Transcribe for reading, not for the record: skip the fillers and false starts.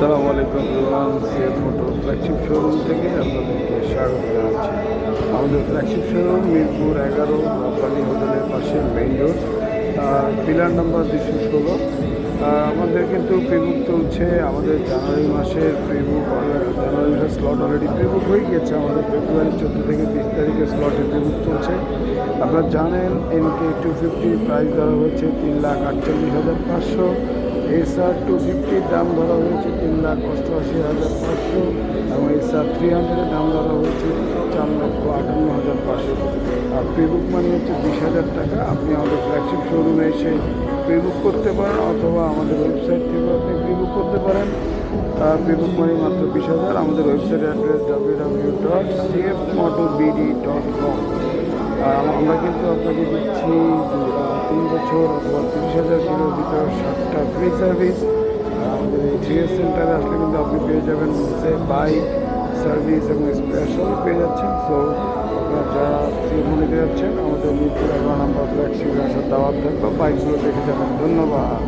আসসালামু আলাইকুম everyone, CF motor flagship showroom থেকে আপনাদেরকে স্বাগত জানাচ্ছি। আমাদের ফ্ল্যাগশিপ শোরুম মিরপুর 11 রব্বানি হোটেলের পাশে মেইন রোড, পিলার নাম্বার 216। আমাদের কিন্তু প্রিবুক চলছে। আমাদের জানুয়ারি মাসের জানুয়ারি মাসের স্লট অলরেডি প্রিবুক হয়ে গিয়েছে। আমাদের ফেব্রুয়ারি 14 থেকে 20 তারিখের স্লটে প্রিবুক চলছে। আপনারা জানেন NK 250 প্রাইস ধরা হয়েছে 3,48,500। SR 250 দাম ধরা হয়েছে 3,88,500 এবং SR 300 দাম ধরা হয়েছে 4,58,500। আর প্রিবুক মানে হচ্ছে 20,000 টাকা। আপনি আমাদের ফ্ল্যাগশিপ শোরুমে এসে প্রিবুক করতে পারেন অথবা আমাদের ওয়েবসাইট থেকেও আপনি প্রিবুক করতে পারেন। প্রিবুক মানে মাত্র 20,000। আমাদের ওয়েবসাইট অ্যাড্রেস www.cfmotobd.com। আমরা কিন্তু আপনাকে দিচ্ছি 3 বছর অথবা 30,000 কিলোর ভিতর 7টা ফ্রি সার্ভিস। আমাদের এই জিএস সেন্টারে আসলে কিন্তু আপনি পেয়ে যাবেন বাইক সার্ভিস এবং স্পেয়ার সবই পেয়ে যাচ্ছেন। সো আপনার যারা সিএফ নিতে যাচ্ছেন আমাদের মিরপুর 11 নম্বর ফ্ল্যাগশিপে আসার দাওয়াত থাকবে। বাইকগুলো দেখে যাবেন। ধন্যবাদ।